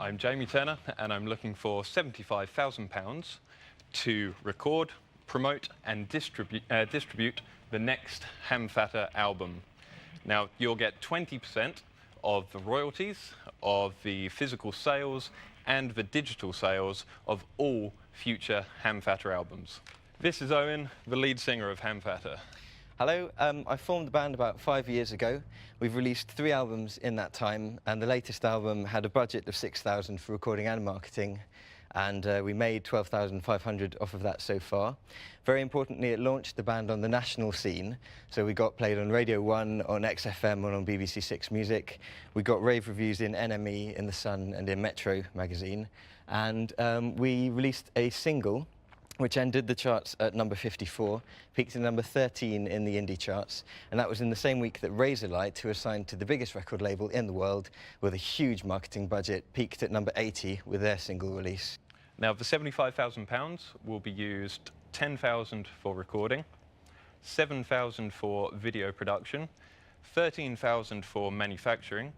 I'm Jamie Turner, and I'm looking for £75,000 to record, promote and distribute the next Hamfatter album. Now, you'll get 20% of the royalties, of the physical sales and the digital sales of all future Hamfatter albums. This is Owen, the lead singer of Hamfatter. Hello, I formed the band about 5 years ago. We've released 3 albums in that time, and the latest album had a budget of £6,000 for recording and marketing, and we made £12,500 off of that so far. Very importantly, it launched the band on the national scene, so we got played on Radio 1, on XFM and on BBC 6 Music. We got rave reviews in NME, in The Sun and in Metro magazine, and we released a single which ended the charts at number 54, peaked at number 13 in the indie charts, and that was in the same week that Razorlight, who are signed to the biggest record label in the world with a huge marketing budget, peaked at number 80 with their single release. Now, the £75,000 will be used £10,000 for recording, £7,000 for video production, £13,000 for manufacturing,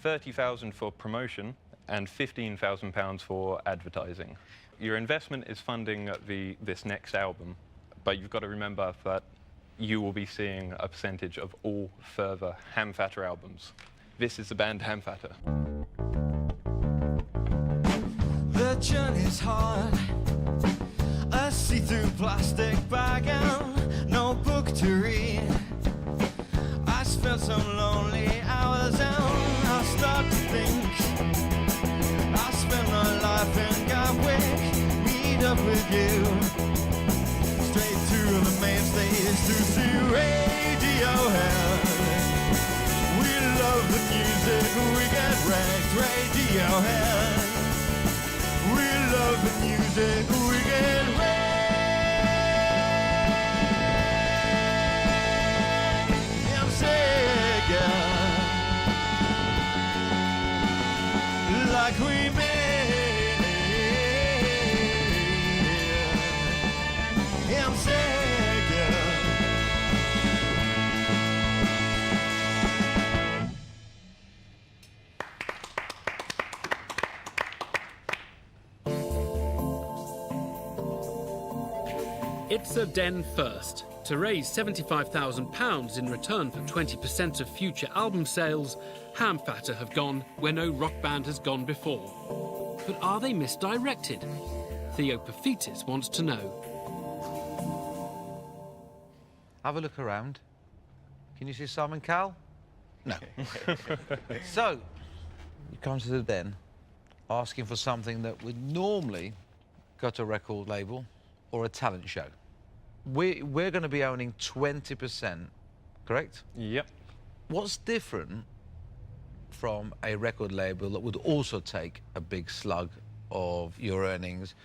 £30,000 for promotion, and £15,000 for advertising. Your investment is funding this next album, but you've got to remember that you will be seeing a percentage of all further Hamfatter albums. This is the band Hamfatter. The journey's hard, a see-through plastic bag and no book to read. I spent some lonely hours and I start to think I spent my life in Gatwick, meet up with you, straight to the main stage to see Radiohead. We love the music, we get wrecked, Radiohead. We love the music, we get wrecked. I'm sick, like we made. I'm sick, It's a den first. To raise £75,000 in return for 20% of future album sales, Hamfatter have gone where no rock band has gone before. But are they misdirected? Theo Pafitis wants to know. Have a look around. Can you see Simon Cowell? No. So, you come to the den asking for something that would normally go to a record label or a talent show. We're going to be owning 20%, correct? Yep. What's different from a record label that would also take a big slug of your earnings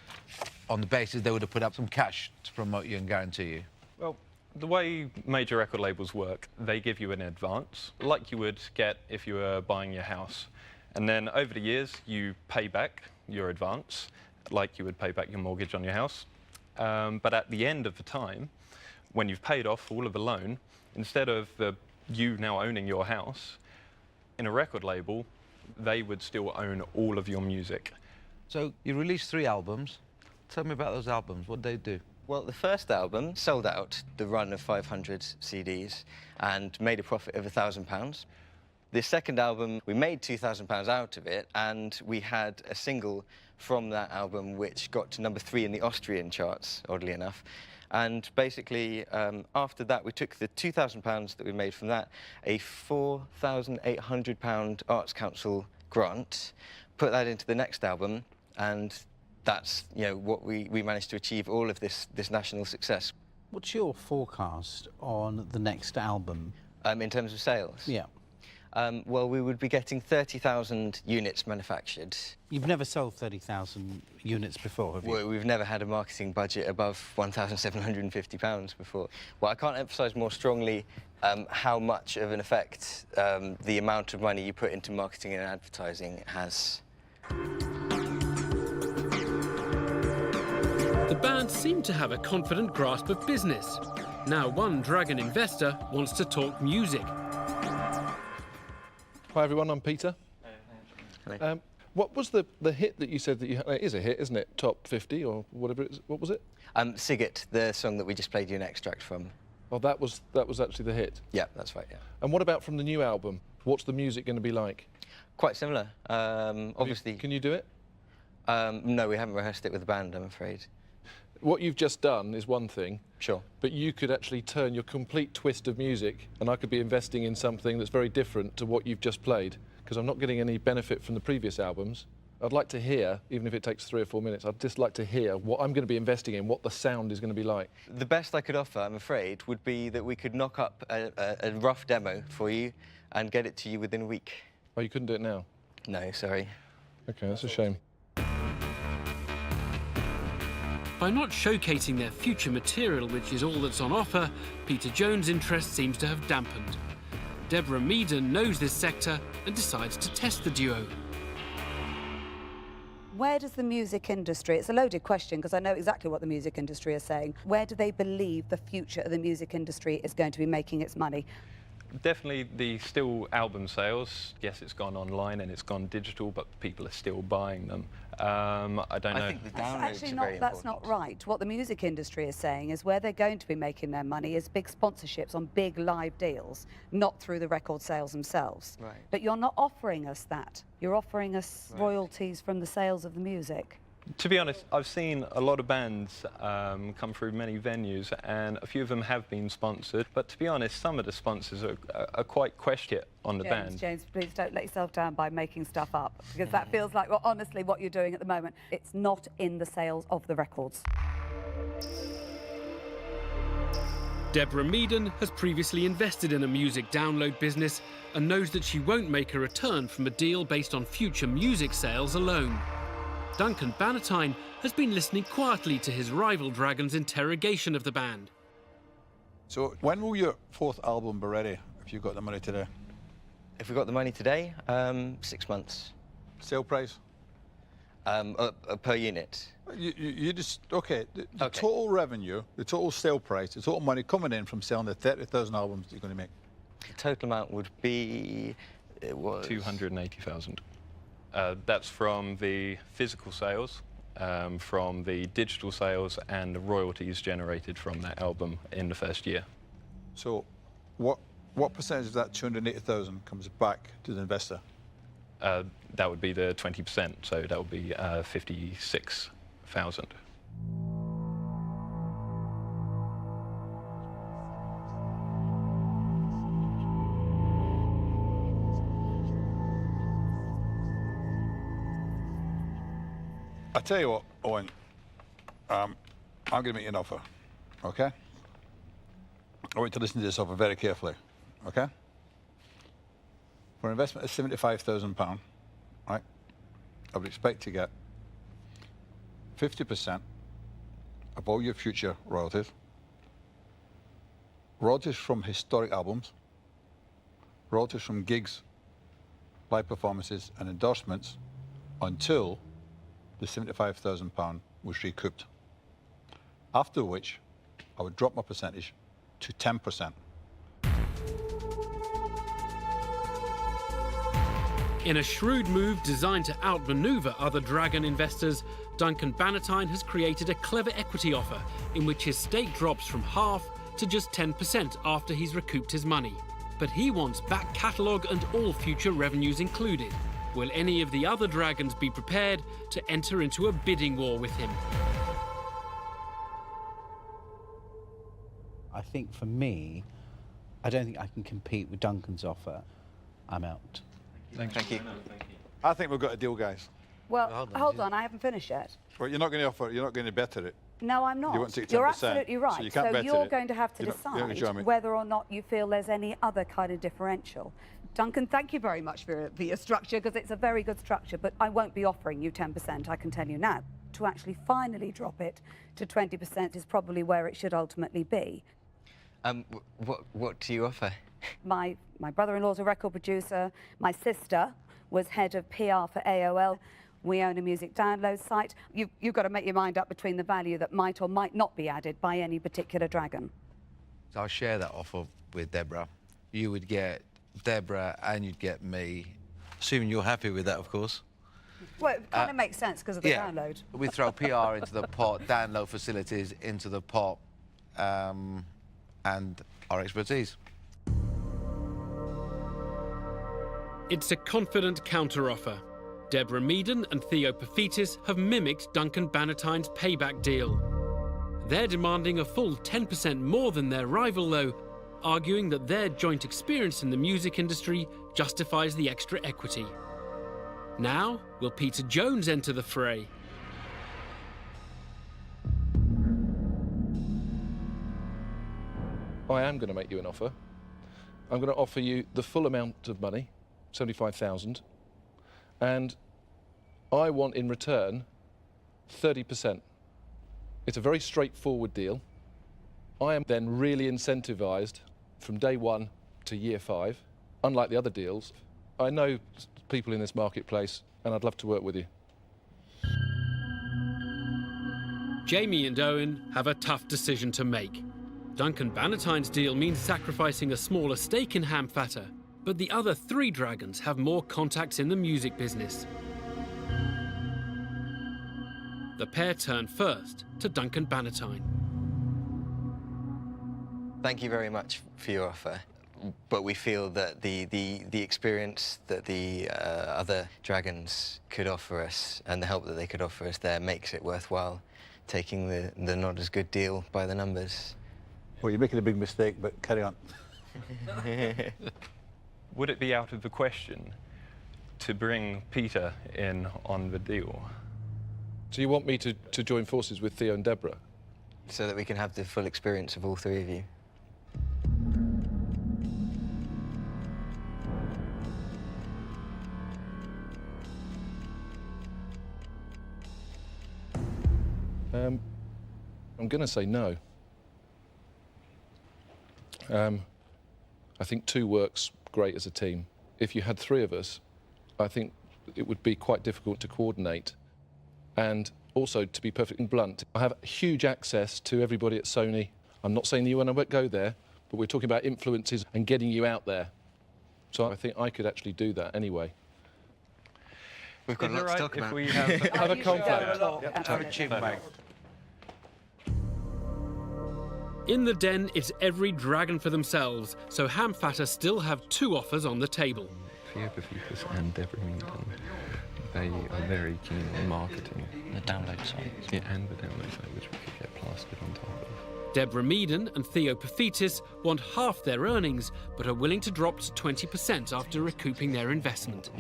on the basis they would have put up some cash to promote you and guarantee you? Well, the way major record labels work, they give you an advance, like you would get if you were buying your house. And then over the years, you pay back your advance, like you would pay back your mortgage on your house. But at the end of the time, when you've paid off all of the loan, instead of you now owning your house, in a record label, they would still own all of your music. So you released 3 albums. Tell me about those albums. What did they do? Well, the first album sold out the run of 500 CDs and made a profit of £1,000. The second album, we made £2,000 out of it, and we had a single from that album which got to number 3 in the Austrian charts, oddly enough. And basically, after that, we took the £2,000 that we made from that, a £4,800 Arts Council grant, put that into the next album, and that's, you know, what we managed to achieve all of this national success. What's your forecast on the next album? In terms of sales? Yeah. Well, we would be getting 30,000 units manufactured. You've never sold 30,000 units before, have you? Well, we've never had a marketing budget above £1,750 before. Well, I can't emphasise more strongly how much of an effect the amount of money you put into marketing and advertising has. The band seem to have a confident grasp of business. Now one dragon investor wants to talk music. Hi everyone, I'm Peter. Hello. What was the hit that you said that you had? It is a hit, isn't it? Top 50 or whatever it is. What was it? Siget, the song that we just played you an extract from. Oh, that was actually the hit. Yeah, that's right, yeah. And what about from the new album? What's the music going to be like? Quite similar. Obviously... Can you do it? No, we haven't rehearsed it with the band, I'm afraid. What you've just done is one thing. Sure. But you could actually turn your complete twist of music, and I could be investing in something that's very different to what you've just played, because I'm not getting any benefit from the previous albums. I'd like to hear, even if it takes 3 or 4 minutes, I'd just like to hear what I'm going to be investing in, what the sound is going to be like. The best I could offer, I'm afraid, would be that we could knock up a rough demo for you and get it to you within a week. Oh, you couldn't do it now? No, sorry. OK, that's a shame. By not showcasing their future material, which is all that's on offer, Peter Jones' interest seems to have dampened. Deborah Meaden knows this sector and decides to test the duo. Where does the music industry, it's a loaded question because I know exactly what the music industry is saying, where do they believe the future of the music industry is going to be making its money? Definitely the still album sales. Yes, it's gone online and it's gone digital, but people are still buying them. I don't know. I think the That's downloads actually are not, very that's not important. right. What the music industry is saying is where they're going to be making their money is big sponsorships on big live deals, not through the record sales themselves. Right. But you're not offering us that. You're offering us royalties from the sales of the music. To be honest, I've seen a lot of bands come through many venues, and a few of them have been sponsored. But to be honest, some of the sponsors are quite questionable on the band. James, please don't let yourself down by making stuff up, because that feels like, well, honestly, what you're doing at the moment. It's not in the sales of the records. Deborah Meaden has previously invested in a music download business and knows that she won't make a return from a deal based on future music sales alone. Duncan Bannatyne has been listening quietly to his rival Dragon's interrogation of the band. So when will your 4th album be ready, if you've got the money today? If we got the money today, 6 months. Sale price? Per unit. You just, OK, the total revenue, the total sale price, the total money coming in from selling the 30,000 albums that you're going to make? The total amount would be... It was... 280,000. That's from the physical sales, from the digital sales, and the royalties generated from that album in the first year. So what percentage of that 280,000 comes back to the investor? That would be the 20%, so that would be 56,000. I tell you what, Owen, I'm going to make you an offer, OK? I want you to listen to this offer very carefully, OK? For an investment of £75,000, right, I would expect to get 50% of all your future royalties, royalties from historic albums, royalties from gigs, live performances and endorsements until the £75,000 was recouped. After which, I would drop my percentage to 10%. In a shrewd move designed to outmaneuver other Dragon investors, Duncan Bannatyne has created a clever equity offer in which his stake drops from half to just 10% after he's recouped his money. But he wants back catalogue and all future revenues included. Will any of the other Dragons be prepared to enter into a bidding war with him? I think for me, I don't think I can compete with Duncan's offer. I'm out. Thank you. I think we've got a deal, guys. Well, hold on, I haven't finished yet. Well, you're not going to offer, you're not going to better it. No, I'm not. You want to take 10%, You're absolutely right. so you can't better you're it. going to have to You're not gonna show me. decide whether or not you feel there's any other kind of differential. Duncan, thank you very much for your structure, because it's a very good structure, but I won't be offering you 10%, I can tell you now. To actually finally drop it to 20% is probably where it should ultimately be. What do you offer? My brother-in-law's a record producer. My sister was head of PR for AOL. We own a music download site. You've got to make your mind up between the value that might or might not be added by any particular Dragon. So I'll share that offer with Deborah. You would get Deborah and you'd get me, assuming you're happy with that, of course. Well, it kind of makes sense because of the download. We throw PR into the pot, download facilities into the pot, and our expertise. It's a confident counter-offer. Deborah Meaden and Theo Pafitis have mimicked Duncan Bannatyne's payback deal. They're demanding a full 10% more than their rival, though, arguing that their joint experience in the music industry justifies the extra equity. Now, will Peter Jones enter the fray? I am going to make you an offer. I'm going to offer you the full amount of money, 75,000, and I want in return 30%. It's a very straightforward deal. I am then really incentivized from day one to year 5. Unlike the other deals, I know people in this marketplace and I'd love to work with you. Jamie and Owen have a tough decision to make. Duncan Bannatyne's deal means sacrificing a smaller stake in Hamfatter, but the other 3 dragons have more contacts in the music business. The pair turn first to Duncan Bannatyne. Thank you very much for your offer, but we feel that the experience that the other dragons could offer us and the help that they could offer us there makes it worthwhile taking the not as good deal by the numbers. Well, you're making a big mistake, but carry on. Would it be out of the question to bring Peter in on the deal? So you want me to join forces with Theo and Deborah? So that we can have the full experience of all 3 of you. I'm going to say no. I think 2 works great as a team. If you had 3 of us, I think it would be quite difficult to coordinate. And also, to be perfectly blunt, I have huge access to everybody at Sony. I'm not saying that you and I won't go there, but we're talking about influences and getting you out there. So I think I could actually do that anyway. We've got lots to talk about. If we have Have a conflict. Have a chin bag. In the den, it's every dragon for themselves, so Hamfatter still have 2 offers on the table. Theo Pafitis and Deborah Meaden, they are very keen on marketing. The download site. Yeah, and the download site, which we could get plastered on top of. Deborah Meaden and Theo Pafitis want half their earnings, but are willing to drop to 20% after recouping their investment.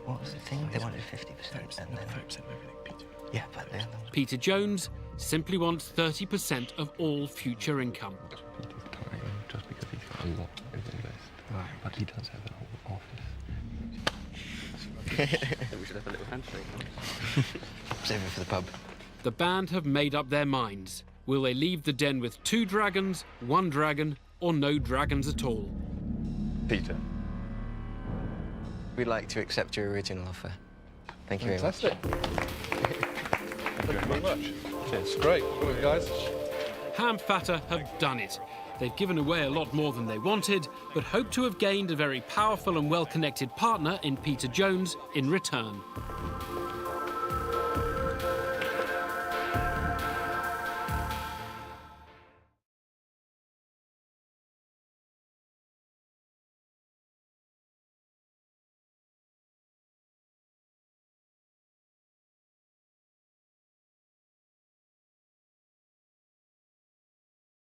What was the thing? They wanted 50% and then... 5% everything, Peter. Yeah, but then... Peter Jones simply wants 30% of all future income. Peter's time, just because he's got a lot to invest. Right. But he does have a whole office. We should have a little handshake. Save it for the pub. The band have made up their minds. Will they leave the den with 2 dragons, 1 dragon, or no dragons at all? Peter. We'd like to accept your original offer. Thank you very much. Fantastic. Thank you very much. Cheers. Great. Well, guys. Hamfatter have done it. They've given away a lot more than they wanted, but hope to have gained a very powerful and well-connected partner in Peter Jones in return.